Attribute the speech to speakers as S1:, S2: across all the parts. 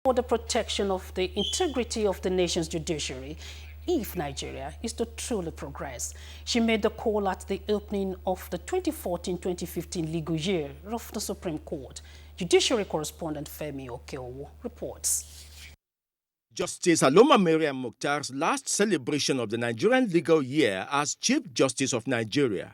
S1: for the protection of the integrity of the nation's judiciary if Nigeria is to truly progress. She made the call at the opening of the 2014-2015 legal year of the Supreme Court. Judiciary correspondent Femi Okeowo reports.
S2: Justice Aloma Mariam Mukhtar's last celebration of the Nigerian legal year as Chief Justice of Nigeria.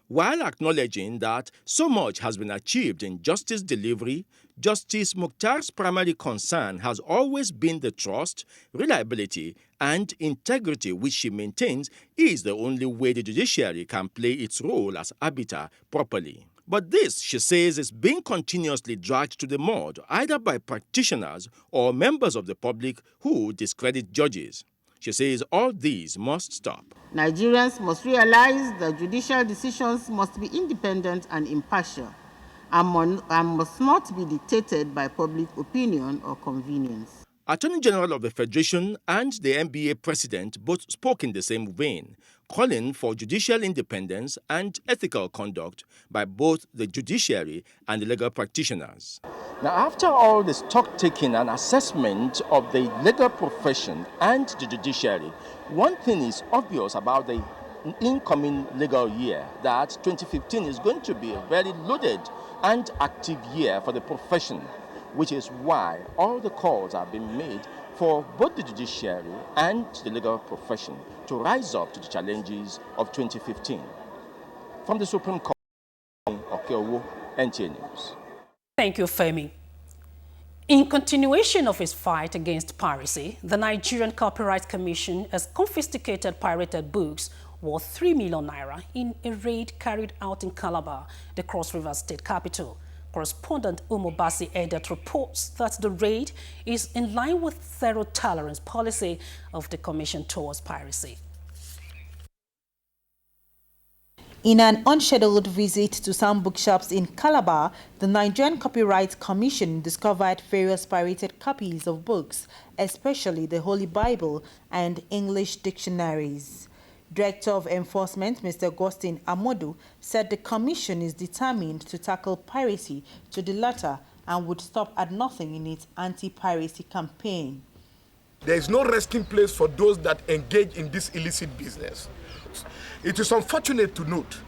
S2: While acknowledging that so much has been achieved in justice delivery, Justice Mukhtar's primary concern has always been the trust, reliability, and integrity which she maintains is the only way the judiciary can play its role as arbiter properly. But this, she says, is being continuously dragged to the mud either by practitioners or members of the public who discredit judges. She says all these must stop.
S3: Nigerians must realize that judicial decisions must be independent and impartial and must not be dictated by public opinion or convenience.
S2: Attorney General of the Federation and the NBA President both spoke in the same vein, calling for judicial independence and ethical conduct by both the judiciary and the legal practitioners. Now, after all the stock-taking and assessment of the legal profession and the judiciary, one thing is obvious about the incoming legal year, that 2015 is going to be a very loaded and active year for the profession, which is why all the calls are being made for both the judiciary and the legal profession to rise up to the challenges of 2015. From the Supreme Court, Okeowo, NTA News.
S1: Thank you, Femi. In continuation of his fight against piracy, the Nigerian Copyright Commission has confiscated pirated books worth 3 million naira in a raid carried out in Calabar, the Cross River State capital. Correspondent Umobasi Edet reports that the raid is in line with zero tolerance policy of the Commission towards piracy.
S4: In an unscheduled visit to some bookshops in Calabar, the Nigerian Copyright Commission discovered various pirated copies of books, especially the Holy Bible and English dictionaries. Director of Enforcement, Mr. Augustine Amodu, said the Commission is determined to tackle piracy to the latter and would stop at nothing in its anti-piracy campaign.
S5: There is no resting place for those that engage in this illicit business. It is unfortunate to note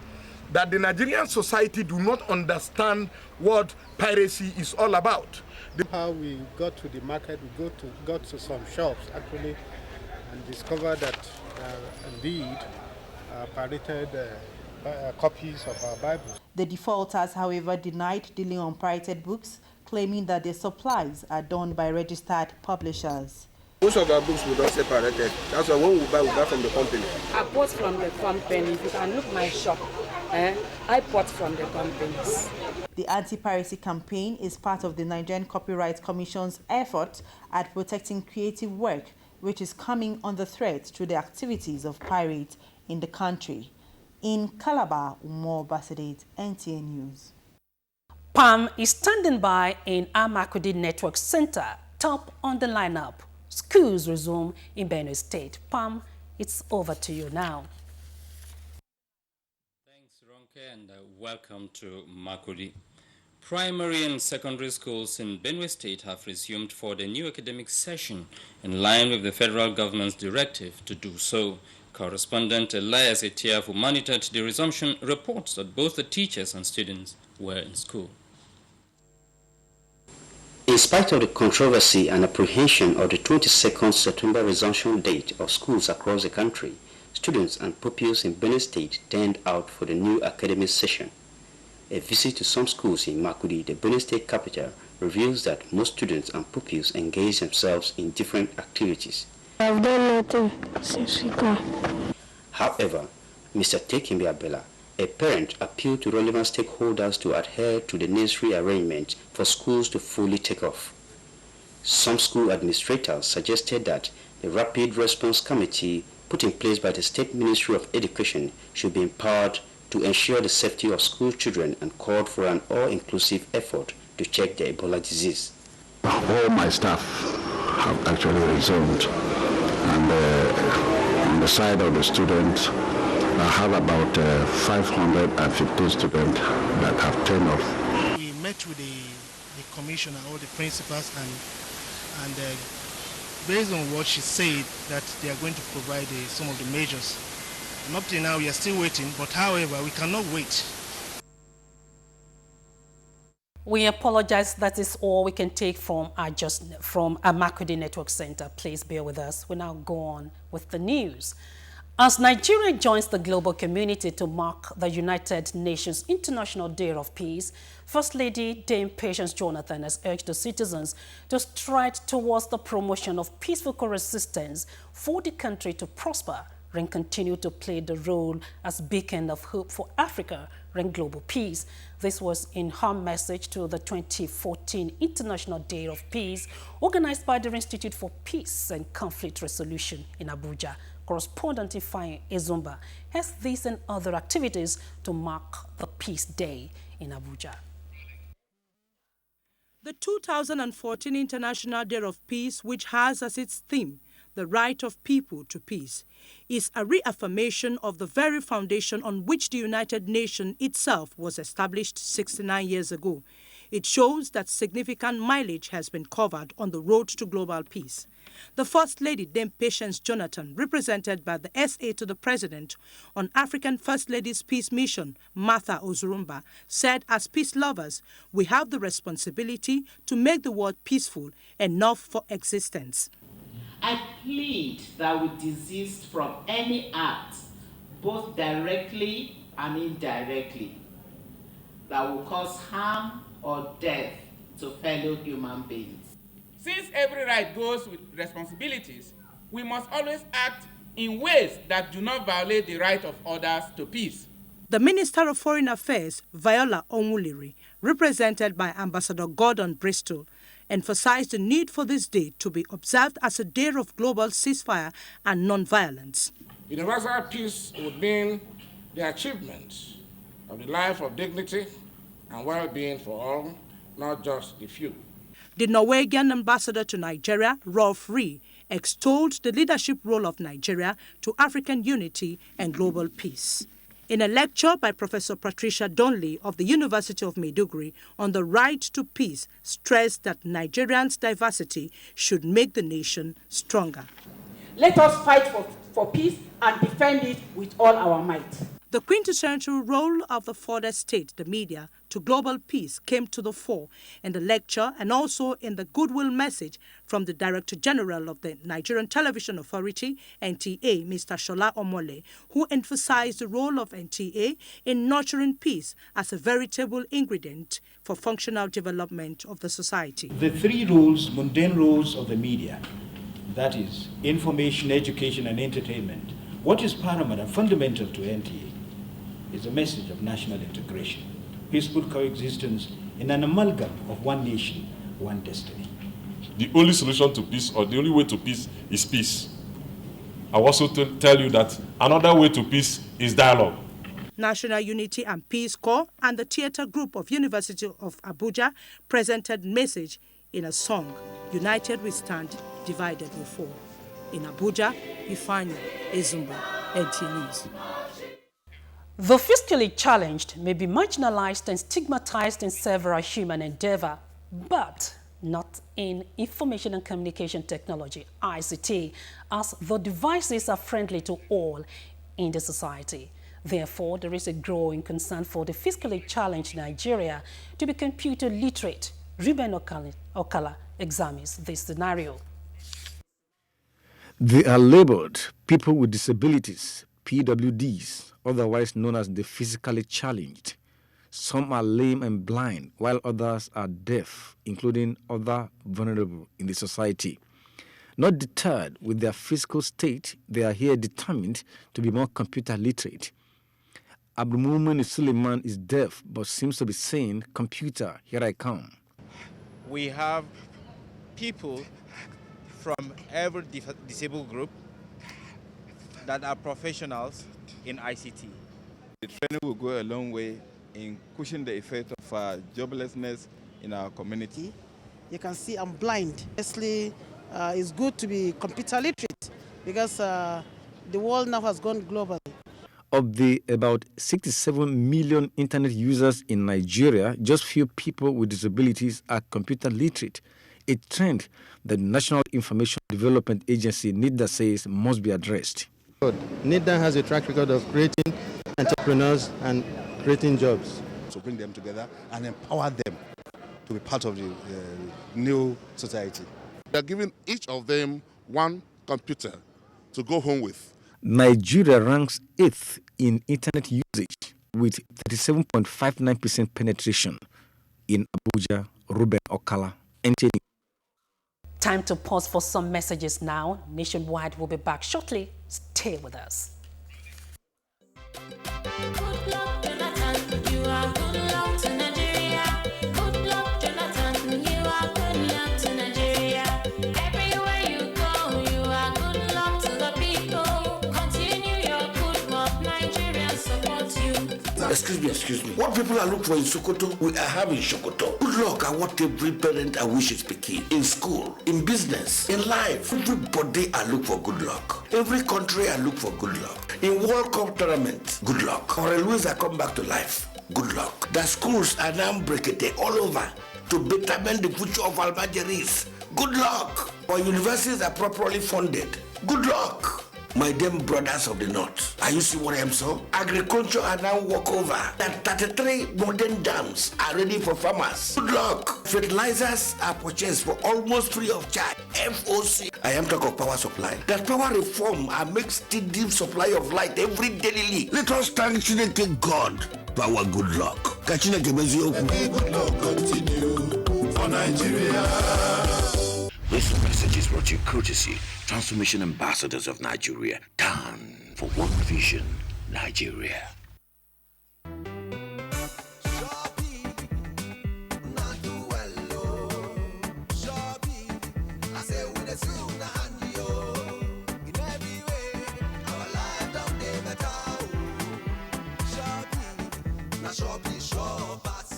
S5: that the Nigerian society do not understand what piracy is all about.
S6: How we got to the market, we got to some shops actually and discovered that indeed pirated copies of our Bible.
S4: The defaulters, however, denied dealing on pirated books, claiming that their supplies are done by registered publishers.
S7: Most of our books we don't say pirated. That's why when we buy from the company.
S8: I bought from the company. If you can look my shop, I bought from the companies.
S4: The anti-piracy campaign is part of the Nigerian Copyright Commission's effort at protecting creative work, which is coming under threat through the activities of pirates in the country. In Calabar, Umar Basadet, NTA News.
S1: PAM is standing by in Amakudi Network Center, top on the lineup. Schools resume in Benue State. PAM, it's over to you now.
S9: Thanks, Ronke, and welcome to Makudi. Primary and secondary schools in Benue State have resumed for the new academic session in line with the federal government's directive to do so. Correspondent Elias Etiaf, who monitored the resumption, reports that both the teachers and students were in school.
S10: In spite of the controversy and apprehension of the 22nd September resumption date of schools across the country, students and pupils in Benue State turned out for the new academic session. A visit to some schools in Makudi, the Benue State capital, reveals that most students and pupils engage themselves in different activities.
S11: I've done nothing since we come.
S10: However, Mr. Tekimbi Abela, a parent, appealed to relevant stakeholders to adhere to the necessary arrangements for schools to fully take off. Some school administrators suggested that the Rapid Response Committee put in place by the State Ministry of Education should be empowered to ensure the safety of school children and called for an all-inclusive effort to check the Ebola disease.
S12: All my staff have actually resumed, and on the side of the students, I have about 550 students that have turned off.
S13: We met with the commissioner, all the principals, and and based on what she said, that they are going to provide some of the measures. And up till now, we are still waiting, but however, we cannot wait.
S1: We apologize. That is all we can take from our Makurdi Network Center. Please bear with us. We now go on with the news. As Nigeria joins the global community to mark the United Nations International Day of Peace, First Lady Dame Patience Jonathan has urged the citizens to stride towards the promotion of peaceful coexistence for the country to prosper and continue to play the role as beacon of hope for Africa and global peace. This was in her message to the 2014 International Day of Peace, organized by the Institute for Peace and Conflict Resolution in Abuja. Correspondent Ifeanyi Ezumba has these and other activities to mark the Peace Day in Abuja.
S14: The 2014 International Day of Peace, which has as its theme the right of people to peace, is a reaffirmation of the very foundation on which the United Nations itself was established 69 years ago. It shows that significant mileage has been covered on the road to global peace. The First Lady, Dame Patience Jonathan, represented by the SA to the President on African First Lady's Peace Mission, Martha Ozurumba, said, as peace lovers, we have the responsibility to make the world peaceful enough for existence.
S15: I plead that we desist from any act, both directly and indirectly, that will cause harm or death to fellow human beings.
S16: Since every right goes with responsibilities, we must always act in ways that do not violate the right of others to peace.
S14: The Minister of Foreign Affairs, Viola Onwuliri, represented by Ambassador Gordon Bristol, emphasized the need for this day to be observed as a day of global ceasefire and non-violence.
S17: Universal peace would mean the achievement of the life of dignity and well-being for all, not just the few.
S14: The Norwegian ambassador to Nigeria, Rolf Ree, extolled the leadership role of Nigeria to African unity and global peace. In a lecture by Professor Patricia Donley of the University of Maiduguri on the right to peace, stressed that Nigerians' diversity should make the nation stronger.
S8: Let us fight for peace and defend it with all our might.
S14: The quintessential role of the further state, the media, to global peace came to the fore in the lecture and also in the goodwill message from the Director General of the Nigerian Television Authority, NTA, Mr. Shola Omole, who emphasized the role of NTA in nurturing peace as a veritable ingredient for functional development of the society.
S18: The three roles, mundane roles of the media, that is, information, education, and entertainment, what is paramount and fundamental to NTA is a message of national integration, peaceful coexistence in an amalgam of one nation, one destiny.
S19: The only solution to peace, or the only way to peace, is peace. I also tell you that another way to peace is dialogue.
S14: National Unity and Peace Corps and the Theatre Group of University of Abuja presented message in a song, United We Stand, Divided We Fall. In Abuja, Ifeanyi Ezumba, NTA News.
S1: The fiscally challenged may be marginalized and stigmatized in several human endeavor, but not in information and communication technology, ICT, as the devices are friendly to all in the society. Therefore, there is a growing concern for the fiscally challenged Nigeria to be computer literate. Ruben Okala examines this scenario.
S20: They are labeled people with disabilities, PWDs, otherwise known as the physically challenged. Some are lame and blind, while others are deaf, including other vulnerable in the society. Not deterred with their physical state, they are here determined to be more computer literate. Abdulmumin Suleiman is deaf, but seems to be saying, "Computer, here I come."
S21: We have people from every disabled group that are professionals in ICT.
S22: The training will go a long way in cushioning the effect of joblessness in our community.
S23: You can see I'm blind. Honestly, it's good to be computer literate because the world now has gone global.
S20: Of the about 67 million internet users in Nigeria, just few people with disabilities are computer literate. a trend that the National Information Development Agency, NIDA, says must be addressed.
S2: NIDA has a track record of creating entrepreneurs and creating jobs.
S3: To bring them together and empower them to be part of the new society.
S5: They are giving each of them one computer to go home with.
S20: Nigeria ranks 8th in internet usage with 37.59% penetration. In Abuja, Ruben Okala, NTA.
S1: Time to pause for some messages now. Nationwide will be back shortly. Stay with us.
S24: Good luck, Jonathan. You are good luck to Nigeria. Good luck, Jonathan. You are good luck to Nigeria. Everywhere you go, you are good luck to the people. Continue your good work. Nigeria supports you.
S25: Excuse me. What people are looking for in Sokoto, we are having Sokoto. Good luck are what every parent and wishes speaking. In school, in business, in life. Everybody are looking for good luck. Every country are looking for good luck. In World Cup tournament, good luck. Or Louis are come back to life, good luck. The schools are now breaking all over to betterment the future of Almajiris. Good luck. Our universities are properly funded. Good luck. My dear brothers of the North, are you seeing what I'm saying? Agriculture are now walk over. That 33 modern dams are ready for farmers. Good luck. Fertilizers are purchased for almost free of charge. FOC. I am talking of power supply. That power reform are make steady supply of light every daily. Let us thank Chineke God for our good luck. Good luck continue for Nigeria.
S26: This message is brought to you courtesy Transformation Ambassadors of Nigeria. Down for one vision, Nigeria.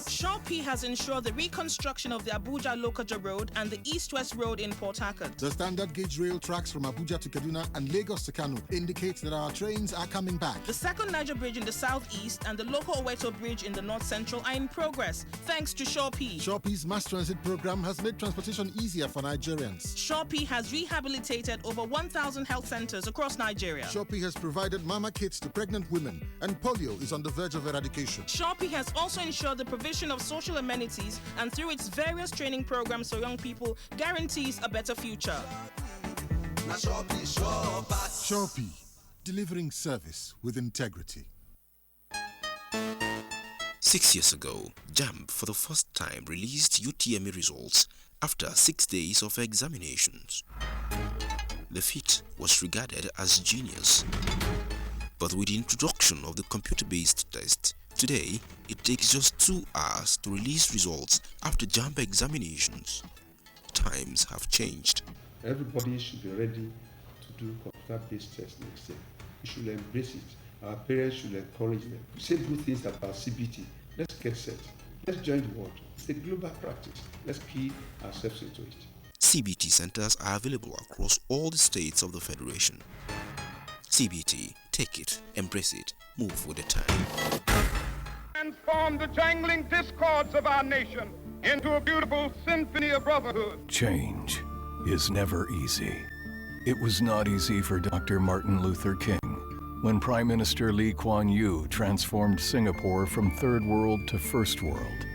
S14: Shopee has ensured the reconstruction of the Abuja-Lokoja Road and the East-West Road in Port Harcourt.
S27: The standard gauge rail tracks from Abuja to Kaduna and Lagos to Kano indicates that our trains are coming back.
S14: The second Niger Bridge in the southeast and the Loco Oweto Bridge in the north-central are in progress, thanks to Shopee.
S27: Shopee's mass transit program has made transportation easier for Nigerians.
S14: Shopee has rehabilitated over 1,000 health centers across Nigeria.
S27: Shopee has provided mama kits to pregnant women, and polio is on the verge of eradication.
S14: Shopee has also ensured the provision of social amenities, and through its various training programs for young people, guarantees a better future.
S27: Shopee, delivering service with integrity.
S26: 6 years ago, JAMB for the first time released UTME results after 6 days of examinations. The feat was regarded as genius. But with the introduction of the computer-based test, today it takes just 2 hours to release results after JAMB examinations. Times have changed.
S28: Everybody should be ready to do computer-based tests next year. We should embrace it. Our parents should encourage them. We say good things about CBT. Let's get set. Let's join the world. It's a global practice. Let's key ourselves into it.
S26: CBT centers are available across all the states of the Federation. CBT, take it, embrace it, move with the time.
S29: Transform the jangling discords of our nation into a beautiful symphony of brotherhood.
S30: Change is never easy. It was not easy for Dr. Martin Luther King when Prime Minister Lee Kuan Yew transformed Singapore from third world to first world.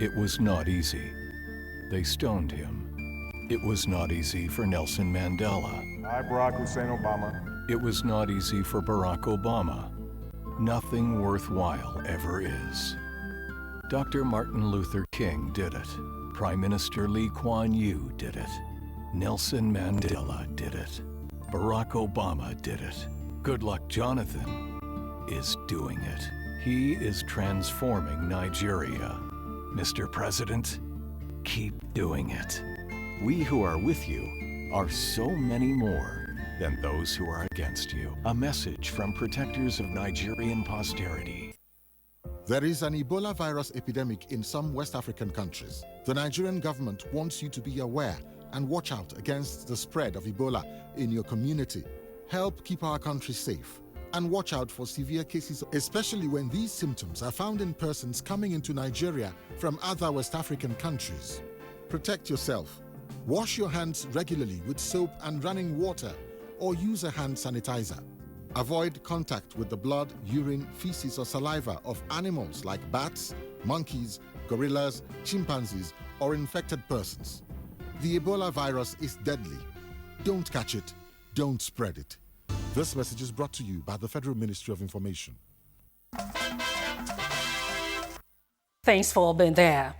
S30: It was not easy. They stoned him. It was not easy for Nelson Mandela.
S31: I, Barack Hussein Obama.
S30: It was not easy for Barack Obama. Nothing worthwhile ever is. Dr. Martin Luther King did it. Prime Minister Lee Kuan Yew did it. Nelson Mandela did it. Barack Obama did it. Goodluck Jonathan is doing it. He is transforming Nigeria. Mr. President, keep doing it. We who are with you are so many more than those who are against you. A message from protectors of Nigerian posterity.
S27: There is an Ebola virus epidemic in some West African countries. The Nigerian government wants you to be aware and watch out against the spread of Ebola in your community. Help keep our country safe and watch out for severe cases, especially when these symptoms are found in persons coming into Nigeria from other West African countries. Protect yourself Wash your hands regularly with soap and running water or use a hand sanitizer. Avoid contact with the blood, urine, feces or saliva of animals like bats, monkeys, gorillas, chimpanzees or infected persons. The Ebola virus is deadly. Don't catch it. Don't spread it. This message is brought to you by the Federal Ministry of Information.
S1: Thanks for being there.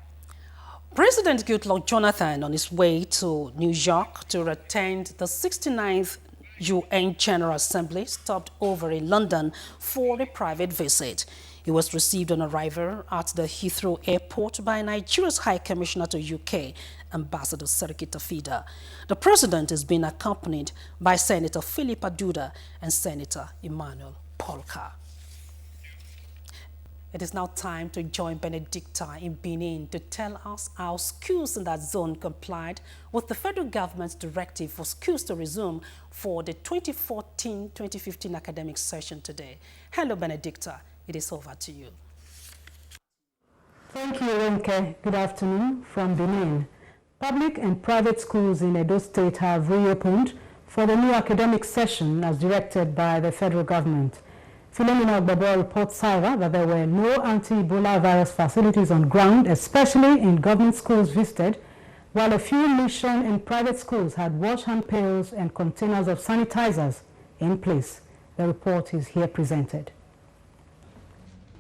S1: President Goodluck Jonathan on his way to New York to attend the 69th UN General Assembly stopped over in London for a private visit. He was received on arrival at the Heathrow Airport by Nigeria's High Commissioner to UK, Ambassador Seriki Tafida. The president is being accompanied by Senator Philip Aduda and Senator Emmanuel Polka. It is now time to join Benedicta in Benin to tell us how schools in that zone complied with the federal government's directive for schools to resume for the 2014-2015 academic session today. Hello, Benedicta. It is over to you.
S4: Thank you, Renke. Good afternoon from Benin. Public and private schools in Edo State have reopened for the new academic session as directed by the federal government. Philomena Ogbabo reports, however, that there were no anti-Ebola virus facilities on ground, especially in government schools visited, while a few mission and private schools had wash hand pails and containers of sanitizers in place. The report is here presented.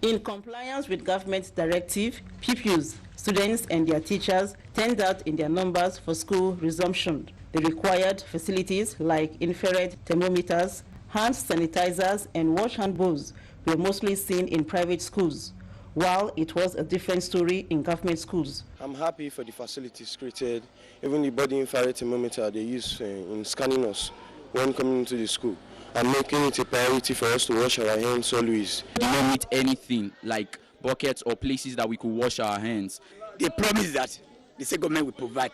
S6: In compliance with government directive, pupils, students and their teachers turned out in their numbers for school resumption. The required facilities like infrared thermometers, hand sanitizers and wash hand bowls were mostly seen in private schools, while it was a different story in government schools.
S7: I'm happy for the facilities created, even the body infrared thermometer they use in scanning us when coming into the school, and making it a priority for us to wash our hands always.
S9: We don't need anything like buckets or places that we could wash our hands.
S10: They promise that the state government will provide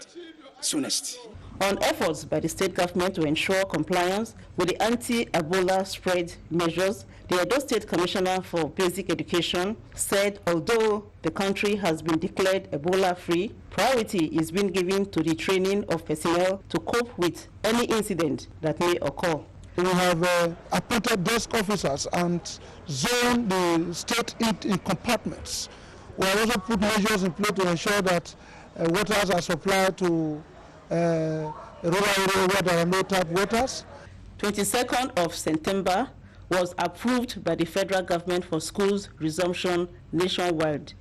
S10: soonest.
S6: On efforts by the state government to ensure compliance with the anti-Ebola spread measures, the Edo State Commissioner for Basic Education said although the country has been declared Ebola-free, priority is being given to the training of personnel to cope with any incident that may occur.
S11: We have appointed desk officers and zoned the state in compartments. We have also put measures in place to ensure that waters are supplied to rural area where there are no tap waters.
S6: 22nd of September was approved by the federal government for schools resumption nationwide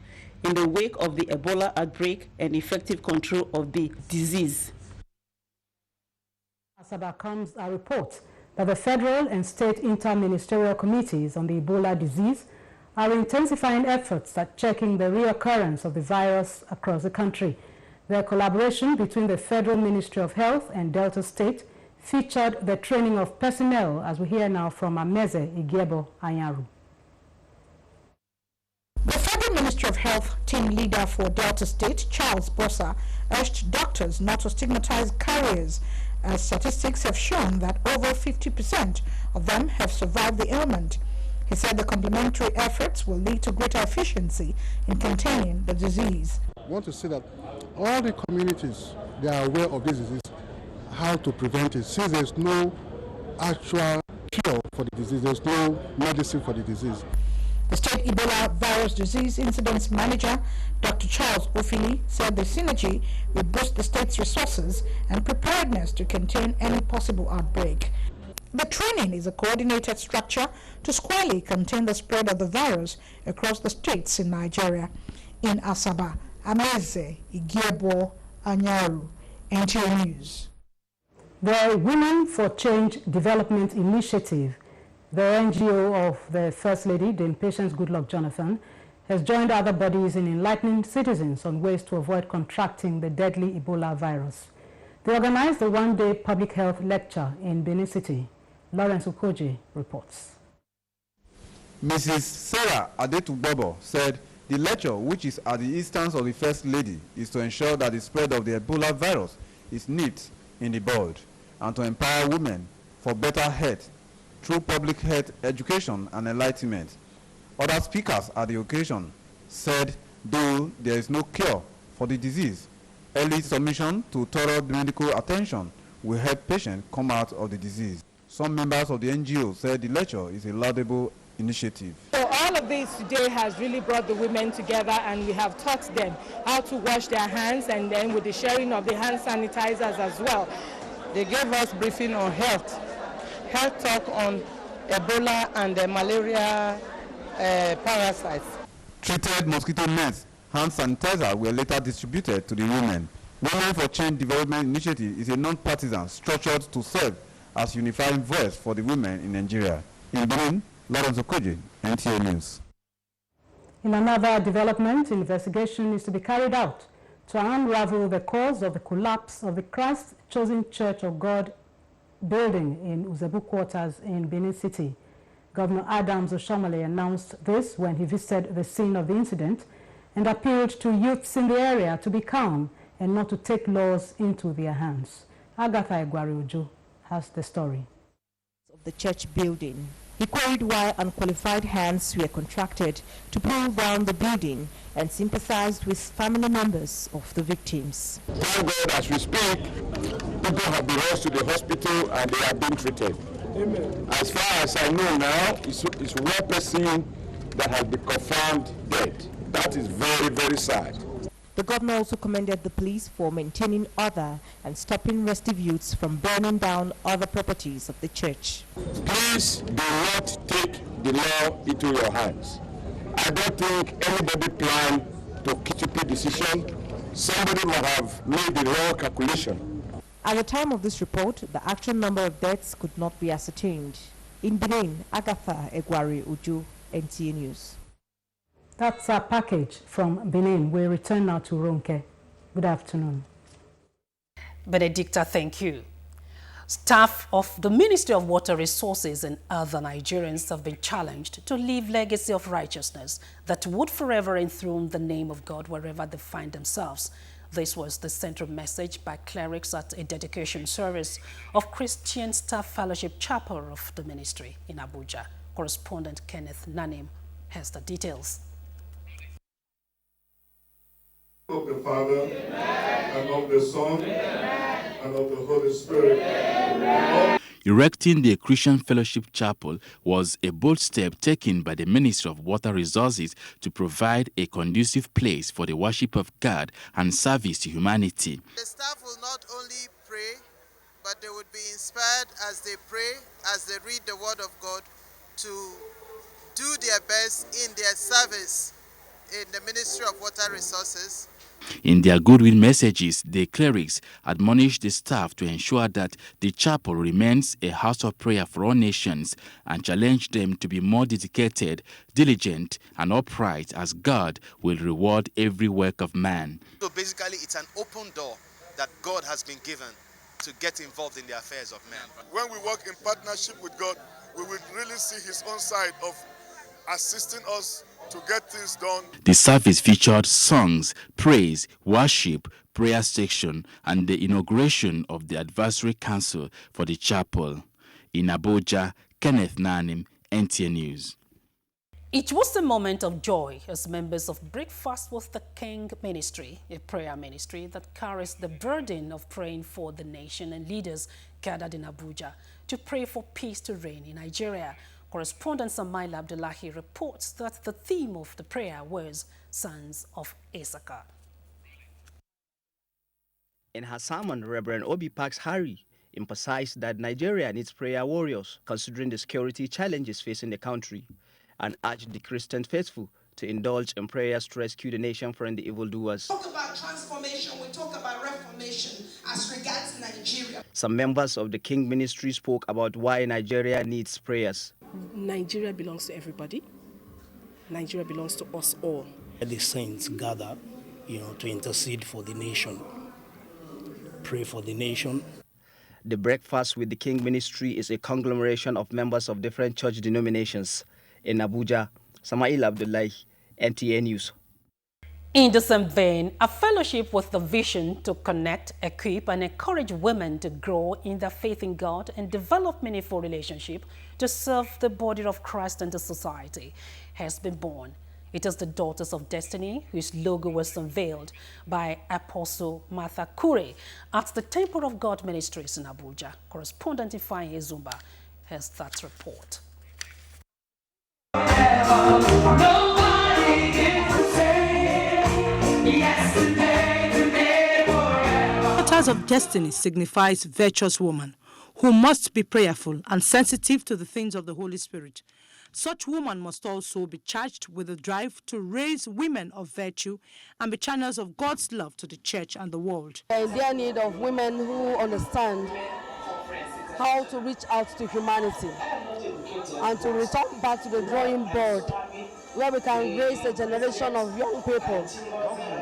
S6: in the wake of the Ebola outbreak and effective control of the disease.
S4: Asaba comes a report that the federal and state interministerial committees on the Ebola disease are intensifying efforts at checking the reoccurrence of the virus across the country. Their collaboration between the Federal Ministry of Health and Delta State featured the training of personnel, as we hear now from Ameze Igiebo Anyaru.
S12: The Federal Ministry of Health team leader for Delta State, Charles Bossa, urged doctors not to stigmatize carriers, as statistics have shown that over 50% of them have survived the ailment. He said the complementary efforts will lead to greater efficiency in containing the disease.
S27: I want to say that all the communities, they are aware of this disease, how to prevent it. Since there's no actual cure for the disease, there's no medicine for the disease.
S12: The State Ebola Virus Disease Incidence Manager, Dr. Charles Ofili, said the synergy will boost the state's resources and preparedness to contain any possible outbreak. The training is a coordinated structure to squarely contain the spread of the virus across the states in Nigeria. In Asaba, Ameze Igiebo Anyaru, NTA News.
S4: The Women for Change Development Initiative, the NGO of the First Lady, Dame Patience Goodluck Jonathan, has joined other bodies in enlightening citizens on ways to avoid contracting the deadly Ebola virus. They organized a one-day public health lecture in Benin City. Lawrence Ukoji reports.
S13: Mrs. Sarah Adetubobo said the lecture, which is at the instance of the First Lady, is to ensure that the spread of the Ebola virus is nipped in the bud and to empower women for better health through public health education and enlightenment. Other speakers at the occasion said though there is no cure for the disease, Early submission to thorough medical attention will help patients come out of the disease. Some members of the NGO said the lecture is a laudable initiative.
S2: So all of this today has really brought the women together, and we have taught them how to wash their hands, and then with the sharing of the hand sanitizers as well. They gave us briefing on health talk on Ebola and the malaria parasites.
S13: Treated mosquito nets, hand sanitizer were later distributed to the women. Women for Change Development Initiative is a non-partisan structured to serve as unifying voice for the women in Nigeria. In Benin, Lawrence Okoje, NTA News.
S4: In another development, investigation is to be carried out to unravel the cause of the collapse of the Christ Chosen Church of God building in Uzebu Quarters in Benin City. Governor Adams Oshamale announced this when he visited the scene of the incident and appealed to youths in the area to be calm and not to take laws into their hands. Agatha Egwari-Ojo has the story.
S3: Of the church building. He queried why unqualified hands were contracted to pull down the building and sympathized with family members of the victims.
S8: Thank God, as we speak, people have been rushed to the hospital and they are being treated. Amen. As far as I know now, it's one person that has been confirmed dead. That is very, very sad.
S3: The governor also commended the police for maintaining order and stopping restive youths from burning down other properties of the church.
S8: Please do not take the law into your hands. I don't think anybody planned to keep a decision. Somebody might have made the wrong calculation.
S3: At the time of this report, the actual number of deaths could not be ascertained. In Benin, Agatha Egwari-Ojo, NTA News.
S4: That's our package from Benin. We return now to Ronke. Good afternoon.
S1: Benedicta, thank you. Staff of the Ministry of Water Resources and other Nigerians have been challenged to leave legacy of righteousness that would forever enthrone the name of God wherever they find themselves. This was the central message by clerics at a dedication service of Christian Staff Fellowship Chapel of the ministry in Abuja. Correspondent Kenneth Nanim has the details.
S15: Of the Father, Amen. And of the Son, Amen. And of the Holy Spirit. Amen.
S16: Erecting the Christian Fellowship Chapel was a bold step taken by the Ministry of Water Resources to provide a conducive place for the worship of God and service to humanity.
S17: The staff will not only pray, but they would be inspired as they pray, as they read the Word of God, to do their best in their service in the Ministry of Water Resources.
S16: In their goodwill messages, the clerics admonished the staff to ensure that the chapel remains a house of prayer for all nations and challenged them to be more dedicated, diligent, and upright, as God will reward every work of man.
S18: So basically, it's an open door that God has been given to get involved in the affairs of men.
S15: When we work in partnership with God, we will really see His own side of assisting us to get things done.
S16: The service featured songs, praise, worship, prayer section, and the inauguration of the advisory council for the chapel. In Abuja, Kenneth Nanim, NTA News.
S1: It was a moment of joy as members of Breakfast with the King Ministry, a prayer ministry that carries the burden of praying for the nation, and leaders gathered in Abuja to pray for peace to reign in Nigeria. Correspondent Samaila Abdullahi reports that the theme of the prayer was Sons of Issachar.
S19: In her sermon, Reverend Obi Parks Harry emphasized that Nigeria needs prayer warriors considering the security challenges facing the country, and urged the Christian faithful to indulge in prayers to rescue the nation from the evildoers.
S21: We talk about transformation, we talk about reformation as regards Nigeria.
S19: Some members of the King Ministry spoke about why Nigeria needs prayers.
S22: Nigeria belongs to everybody. Nigeria belongs to us all.
S23: The saints gather, to intercede for the nation, pray for the nation.
S19: The Breakfast with the King Ministry is a conglomeration of members of different church denominations. In Abuja, Samaila Abdullahi, NTA News.
S1: In the same vein, a fellowship with the vision to connect, equip, and encourage women to grow in their faith in God and develop meaningful relationships to serve the body of Christ and the society has been born. It is the Daughters of Destiny, whose logo was unveiled by Apostle Martha Kure at the Temple of God Ministries in Abuja. Correspondent Ifeanyi Zumba has that report.
S5: Daughters of Destiny signifies virtuous woman who must be prayerful and sensitive to the things of the Holy Spirit. Such woman must also be charged with a drive to raise women of virtue and be channels of God's love to the church and the world.
S7: There is their need of women who understand how to reach out to humanity and to return back to the drawing board, where we can raise a generation of young people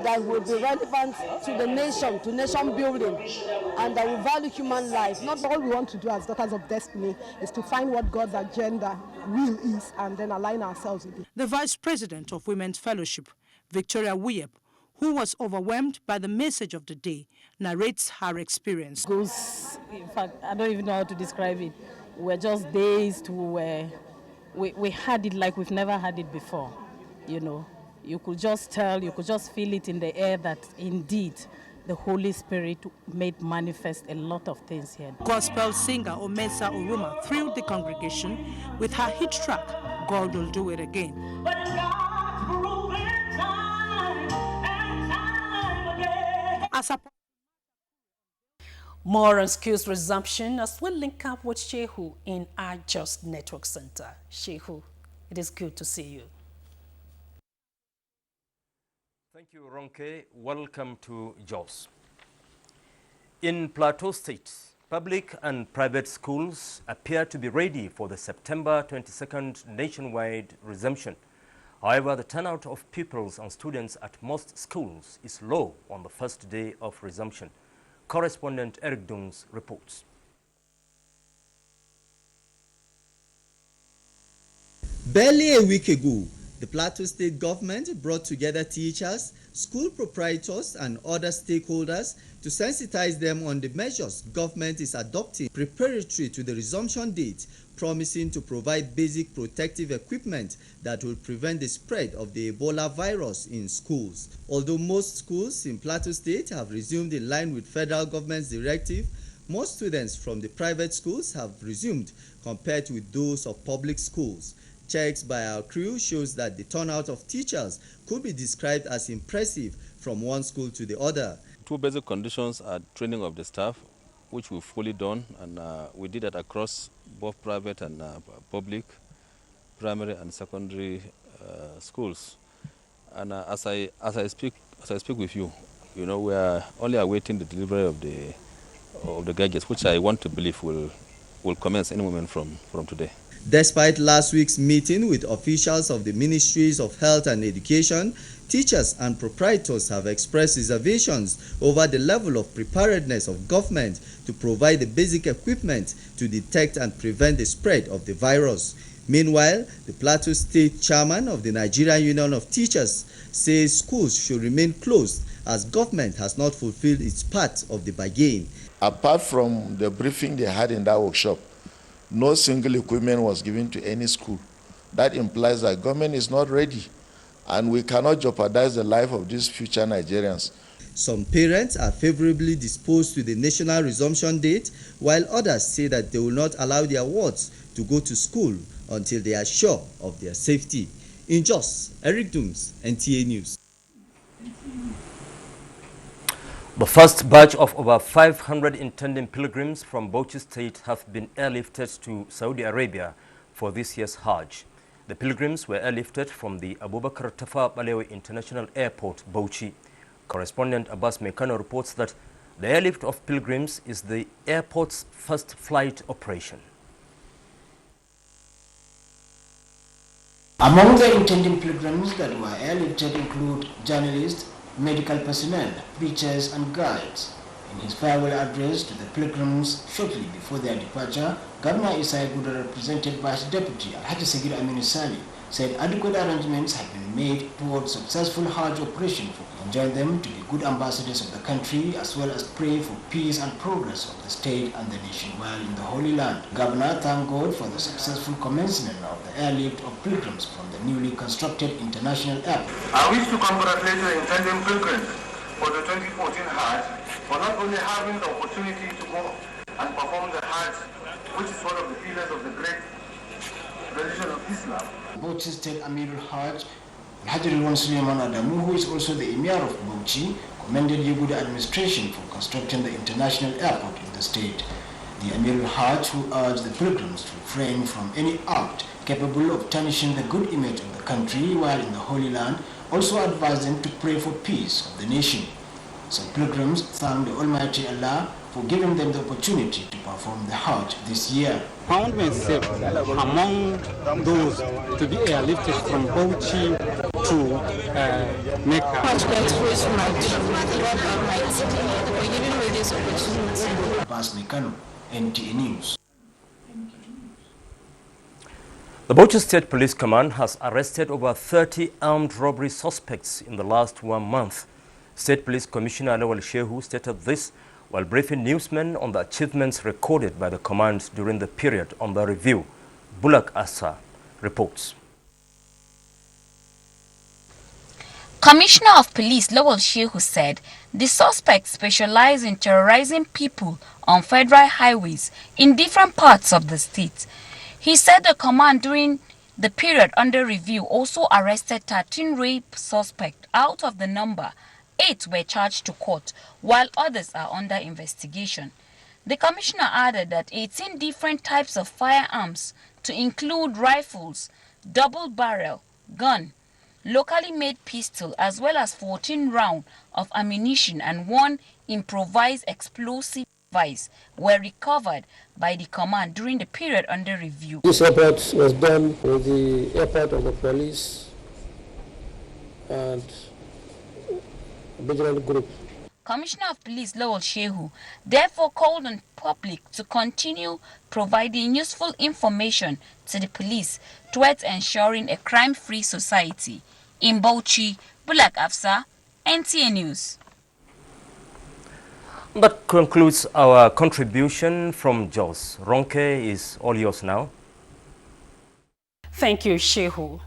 S7: that will be relevant to the nation, to nation building, and that will value human life.
S14: Not all we want to do as Daughters of Destiny is to find what God's agenda really is and then align ourselves with it.
S5: The Vice President of Women's Fellowship, Victoria Wiyep, who was overwhelmed by the message of the day, narrates her experience.
S20: In fact, I don't even know how to describe it. We're just dazed. We had it like we've never had it before, you know. You could just tell, you could just feel it in the air that indeed the Holy Spirit made manifest a lot of things here.
S5: Gospel singer Omesa Oruma thrilled the congregation with her hit track, God Will Do It Again.
S1: More on schools resumption as we link up with Shehu in our Just Network Center. Shehu, it is good to see you.
S24: Thank you, Ronke. Welcome to JOS. In Plateau State, public and private schools appear to be ready for the September 22nd nationwide resumption. However, the turnout of pupils and students at most schools is low on the first day of resumption. Correspondent Eric Duns reports.
S25: Barely a week ago, the Plateau State government brought together teachers, school proprietors and other stakeholders to sensitize them on the measures government is adopting preparatory to the resumption date, promising to provide basic protective equipment that will prevent the spread of the Ebola virus in schools. Although most schools in Plateau State have resumed in line with federal government's directive, most students from the private schools have resumed compared with those of public schools. Checks by our crew shows that the turnout of teachers could be described as impressive from one school to the other.
S26: Two basic conditions are training of the staff, which we've fully done, and we did that across both private and public, primary and secondary schools. And as I speak with you, you know, we are only awaiting the delivery of the gadgets, which I want to believe will commence any moment from today.
S25: Despite last week's meeting with officials of the Ministries of Health and Education, teachers and proprietors have expressed reservations over the level of preparedness of government to provide the basic equipment to detect and prevent the spread of the virus. Meanwhile, the Plateau State chairman of the Nigerian Union of Teachers says schools should remain closed as government has not fulfilled its part of the bargain.
S28: Apart from the briefing they had in that workshop, no single equipment was given to any school. That implies that government is not ready, and we cannot jeopardize the life of these future Nigerians.
S25: Some parents are favorably disposed to the national resumption date, while others say that they will not allow their wards to go to school until they are sure of their safety. In Jos, Eric Dooms, NTA News.
S24: The first batch of over 500 intending pilgrims from Bauchi State have been airlifted to Saudi Arabia for this year's Hajj. The pilgrims were airlifted from the Abubakar Tafawa Balewa International Airport, Bauchi. Correspondent Abbas Mekano reports that the airlift of pilgrims is the airport's first flight operation.
S29: Among the intending pilgrims that were airlifted include journalists, medical personnel, preachers and guides. In his farewell address to the pilgrims shortly before their departure, Governor Isai Guda, represented by his deputy Alhaji Sagir Aminu Sali, said adequate arrangements had been made towards successful Hajj operation for enjoin them to be good ambassadors of the country as well as pray for peace and progress of the state and the nation while in the Holy Land. Governor thanked God for the successful commencement of the airlift of pilgrims from the newly constructed international airport.
S2: I wish to congratulate the intending pilgrims for the 2014 Hajj for not only having the opportunity to go and perform the Hajj, which is one of the pillars of the great religion of Islam.
S29: Bauchi State Amirul Hajj, Hajj Rilwan Suleiman Adamu, who is also the Emir of Bauchi, commended Yeguda administration for constructing the international airport in the state. The Amirul Hajj, who urged the pilgrims to refrain from any act capable of tarnishing the good image of the country while in the Holy Land, also advised them to pray for peace of the nation. Some pilgrims thanked the Almighty Allah for giving them the opportunity to perform the Hajj this year.
S6: Found myself among those to be airlifted from Bauchi to Mecca.
S8: I'm grateful to my God Almighty for giving me this opportunity.
S29: Abbas Mekano, NTA News.
S24: The Bauchi State Police Command has arrested over 30 armed robbery suspects in the last 1 month. State Police Commissioner Lawal Shehu stated this while briefing newsmen on the achievements recorded by the command during the period under review. Bulak Asa reports.
S9: Commissioner of Police Lawal Shehu said the suspects specialize in terrorizing people on federal highways in different parts of the state. He said the command during the period under review also arrested 13 rape suspects. Out of the number, 8 were charged to court, while others are under investigation. The commissioner added that 18 different types of firearms, to include rifles, double barrel, gun, locally made pistol, as well as 14 rounds of ammunition and 1 improvised explosive device were recovered by the command during the period under review.
S10: This effort was done with the effort of the police and vigilant group.
S9: Commissioner of Police Lawal Shehu therefore called on public to continue providing useful information to the police towards ensuring a crime-free society. In Bauchi, Bulak Afsa, NTA News.
S24: That concludes our contribution from Jos. Ronke is all yours now.
S1: Thank you, Shehu.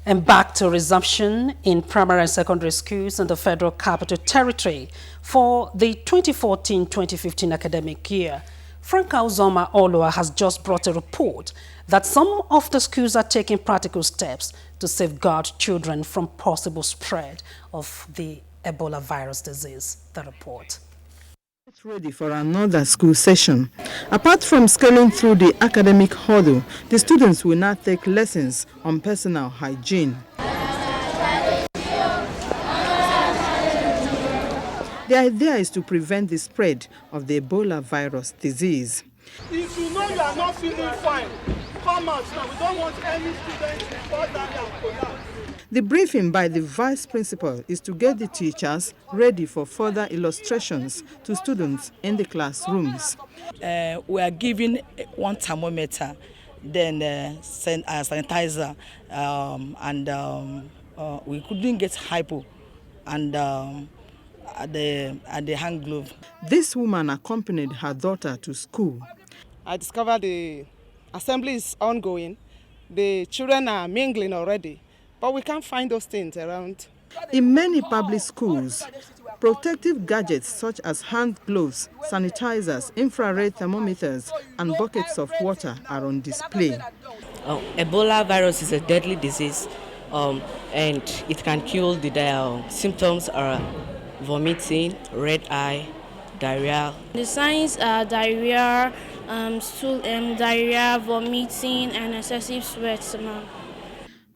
S1: And back to resumption in primary and secondary schools in the Federal Capital Territory for the 2014-2015 academic year. Frank Uzoma Olua has just brought a report that some of the schools are taking practical steps to safeguard children from possible spread of the Ebola virus disease. The report.
S5: Ready for another school session. Apart from scaling through the academic hurdle, the students will now take lessons on personal hygiene. The idea is to prevent the spread of the Ebola virus disease.
S11: If you know you are not feeling fine, come out now. We don't want any students to fall down and collapse.
S5: The briefing by the vice principal is to get the teachers ready for further illustrations to students in the classrooms.
S12: We are giving 1 thermometer, then sanitizer, and we couldn't get hypo and the hand glove.
S5: This woman accompanied her daughter to school.
S14: I discovered the assembly is ongoing. The children are mingling already. But we can't find those things around.
S5: In many public schools, protective gadgets such as hand gloves, sanitizers, infrared thermometers, and buckets of water are on display.
S13: Ebola virus is a deadly disease, and it can kill. The symptoms are vomiting, red eye, diarrhea.
S27: The signs are diarrhea, diarrhea, vomiting, and excessive sweat.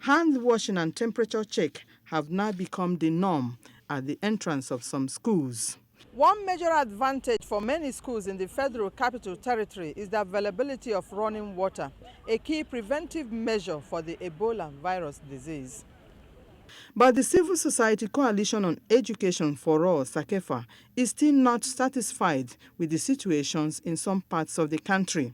S5: Hand washing and temperature check have now become the norm at the entrance of some schools. One major advantage for many schools in the Federal Capital Territory is the availability of running water, a key preventive measure for the Ebola virus disease. But the Civil Society Coalition on Education for All, SACEFA, is still not satisfied with the situations in some parts of the country.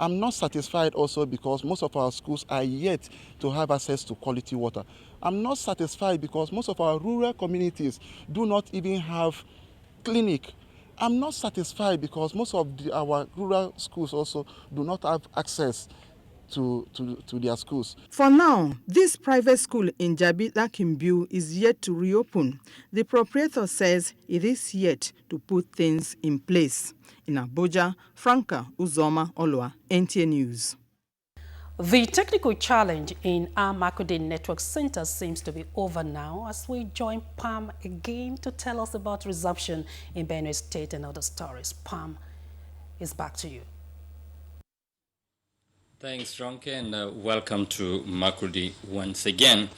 S11: I'm not satisfied also because most of our schools are yet to have access to quality water. I'm not satisfied because most of our rural communities do not even have clinic. I'm not satisfied because most of our rural schools also do not have access to their schools.
S5: For now, this private school in Jabita Kimbu is yet to reopen. The proprietor says it is yet to put things in place. In Abuja, Franca Uzoma Olwa, NTA News.
S1: The technical challenge in our Makurdi Network Center seems to be over now, as we join Pam again to tell us about resumption in Benue State and other stories. Pam, is back to you.
S3: Thanks, Ronke, and welcome to Makurdi once again.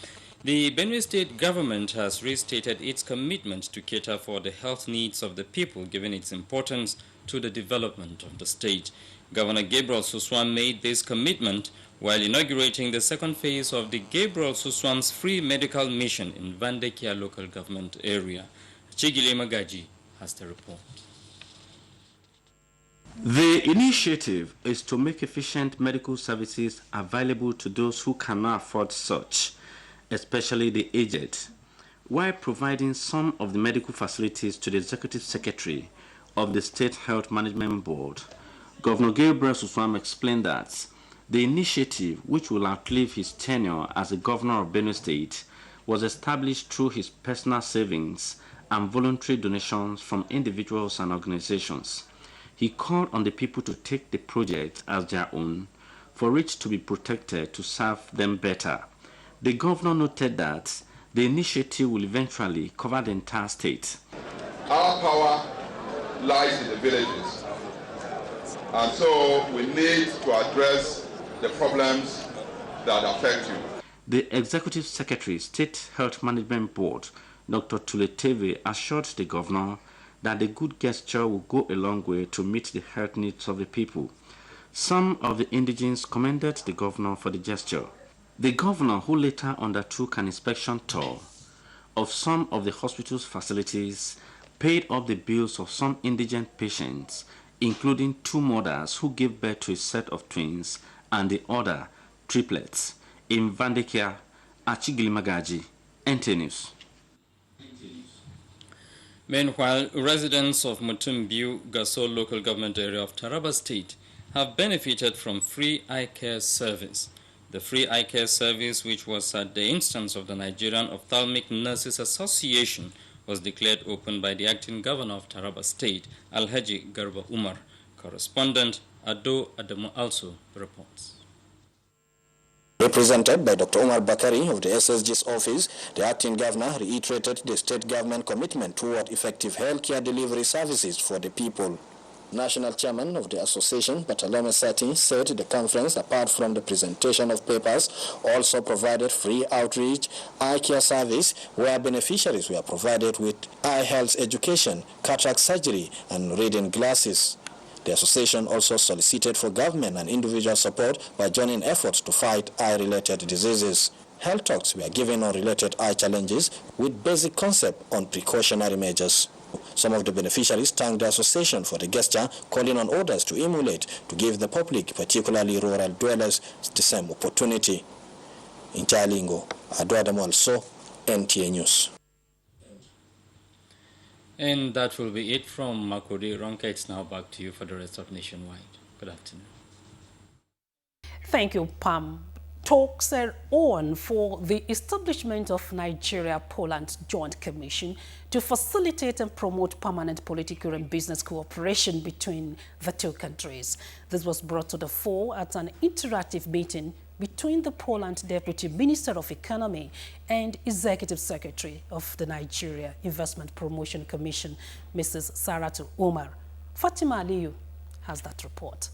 S3: The Benue State government has restated its commitment to cater for the health needs of the people, given its importance to the development of the state. Governor Gabriel Suswan made this commitment while inaugurating the second phase of the Gabriel Suswan's free medical mission in Vandekia local government area. Chigile Magaji has the report.
S4: The initiative is to make efficient medical services available to those who cannot afford such, especially the aged, while providing some of the medical facilities to the Executive Secretary of the State Health Management Board. Governor Gabriel Suswan explained that the initiative, which will outlive his tenure as the governor of Benue State, was established through his personal savings and voluntary donations from individuals and organizations. He called on the people to take the project as their own, for it to be protected to serve them better. The governor noted that the initiative will eventually cover the entire state.
S15: Our power lies in the villages, and so we need to address the problems that affect you.
S4: The Executive Secretary, State Health Management Board, Dr. Tuleteve, assured the governor that the good gesture will go a long way to meet the health needs of the people. Some of the indigents commended the governor for the gesture. The governor, who later undertook an inspection tour of some of the hospital's facilities, paid up the bills of some indigent patients, including 2 mothers who gave birth to a set of twins and the other triplets in Vandekia, Achigili Magaji, NTA News.
S3: Meanwhile, residents of Mutumbiu, Gasol local government area of Taraba State have benefited from free eye care service. The free eye care service, which was at the instance of the Nigerian Ophthalmic Nurses Association, was declared open by the acting governor of Taraba State, Alhaji Garba Umar. Correspondent Ado Adamu also reports.
S16: Represented by Dr. Omar Bakari of the SSG's office, the acting governor reiterated the state government commitment toward effective healthcare delivery services for the people. National chairman of the association, Bartolome Sati, said the conference, apart from the presentation of papers, also provided free outreach eye care service where beneficiaries were provided with eye health education, cataract surgery, and reading glasses. The association also solicited for government and individual support by joining efforts to fight eye-related diseases. Health talks were given on related eye challenges with basic concept on precautionary measures. Some of the beneficiaries thanked the association for the gesture, calling on others to emulate to give the public, particularly rural dwellers, the same opportunity. In Jalingo, Adwadam also, NTA News.
S3: And that will be it from Makurdi. Ronke, it's now back to you for the rest of Nationwide. Good afternoon.
S1: Thank you, Pam. Talks are on for the establishment of Nigeria-Poland Joint Commission to facilitate and promote permanent political and business cooperation between the two countries. This was brought to the fore at an interactive meeting between the Poland Deputy Minister of Economy and Executive Secretary of the Nigeria Investment Promotion Commission, Mrs. Saratu Umar. Fatima Aliyu has that report.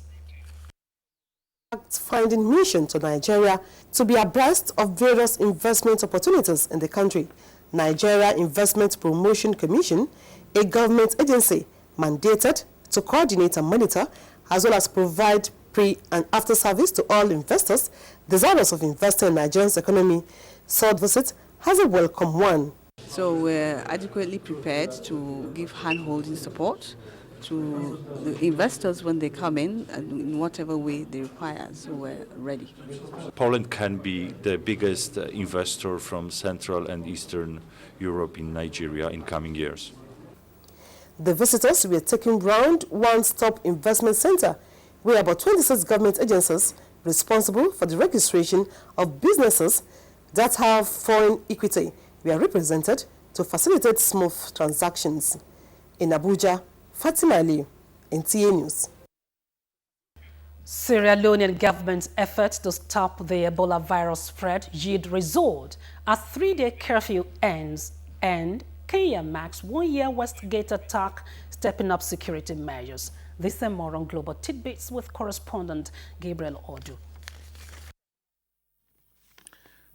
S17: Finding mission to Nigeria to be abreast of various investment opportunities in the country. Nigeria Investment Promotion Commission, a government agency mandated to coordinate and monitor as well as provide pre- and after service to all investors desirous of investing in Nigeria's economy. South visit has a welcome one.
S18: So we're adequately prepared to give hand-holding support
S7: to the investors when they come in whatever way they require. So we're ready.
S18: Poland can be the biggest investor from Central and Eastern Europe in Nigeria in coming years.
S17: The visitors were taken round one-stop investment center, where about 26 government agencies responsible for the registration of businesses that have foreign equity were represented to facilitate smooth transactions. In Abuja, Fatima Ali, NTA News.
S1: Sierra Leonean government's efforts to stop the Ebola virus spread yield result as 3-day curfew ends and Kenya marks 1-year Westgate attack, stepping up security measures. This and more on Global Tidbits with correspondent Gabriel Odu.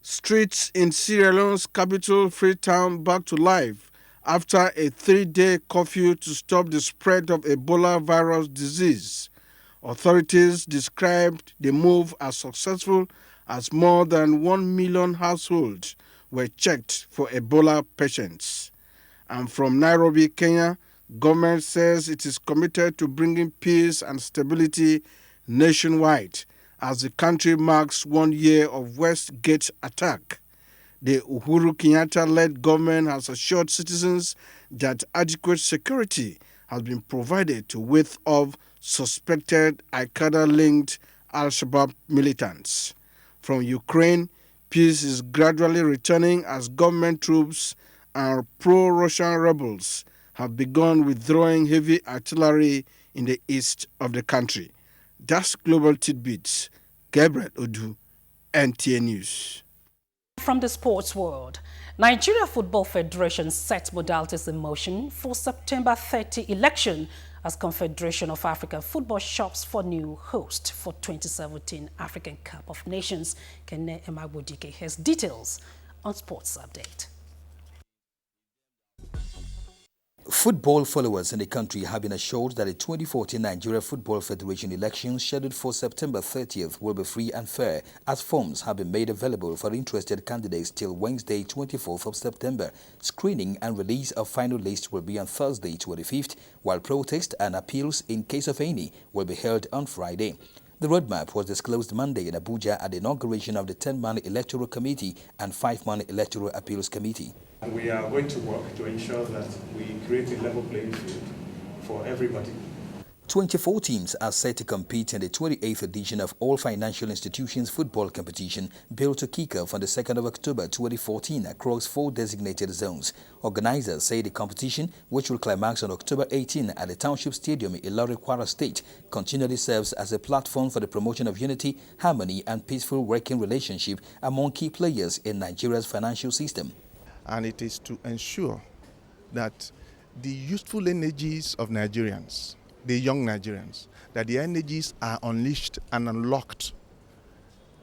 S19: Streets in Sierra Leone's capital, Freetown, back to life after a 3-day curfew to stop the spread of Ebola virus disease. Authorities described the move as successful as more than 1 million households were checked for Ebola patients. And from Nairobi, Kenya, government says it is committed to bringing peace and stability nationwide as the country marks 1 year of Westgate attack. The Uhuru Kenyatta-led government has assured citizens that adequate security has been provided to ward off suspected Al-Qaeda-linked Al-Shabaab militants. From Ukraine, peace is gradually returning as government troops and pro-Russian rebels have begun withdrawing heavy artillery in the east of the country. That's Global Tidbits. Gabriel Odu, NTA News.
S1: From the sports world, Nigeria Football Federation sets modalities in motion for September 30 election as Confederation of African Football shops for new host for 2017 African Cup of Nations. Kene Emagwodike has details on Sports Update.
S20: Football followers in the country have been assured that the 2014 Nigeria Football Federation elections scheduled for September 30th will be free and fair, as forms have been made available for interested candidates till Wednesday, 24th of September. Screening and release of final list will be on Thursday, 25th, while protest and appeals, in case of any, will be held on Friday. The roadmap was disclosed Monday in Abuja at the inauguration of the 10-man Electoral Committee and 5-man Electoral Appeals Committee.
S21: We are going to work to ensure that we create a level playing field for everybody.
S20: 24 teams are set to compete in the 28th edition of All Financial Institutions Football Competition, built to kick off on the 2nd of October 2014 across 4 designated zones. Organizers say the competition, which will climax on October 18 at the Township Stadium in Ilorin, Kwara State, continually serves as a platform for the promotion of unity, harmony and peaceful working relationship among key players in Nigeria's financial system.
S11: And it is to ensure that the youthful energies of Nigerians, the young Nigerians, that the energies are unleashed and unlocked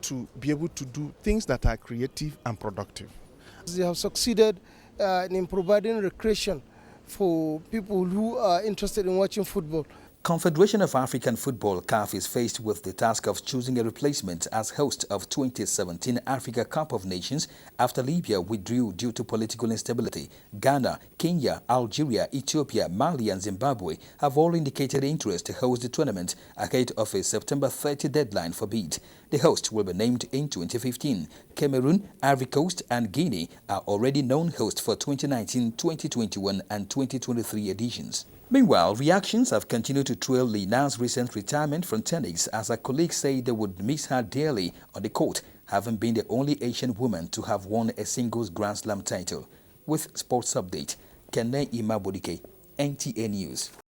S11: to be able to do things that are creative and productive.
S22: They have succeeded in providing recreation for people who are interested in watching football.
S20: Confederation of African Football (CAF) is faced with the task of choosing a replacement as host of 2017 Africa Cup of Nations after Libya withdrew due to political instability. Ghana, Kenya, Algeria, Ethiopia, Mali and Zimbabwe have all indicated interest to host the tournament ahead of a September 30 deadline for bid. The host will be named in 2015. Cameroon, Ivory Coast and Guinea are already known hosts for 2019, 2021 and 2023 editions. Meanwhile, reactions have continued to trail Lina's recent retirement from tennis as her colleagues say they would miss her dearly on the court, having been the only Asian woman to have won a singles Grand Slam title. With Sports Update, Kene Imabodike, NTA News.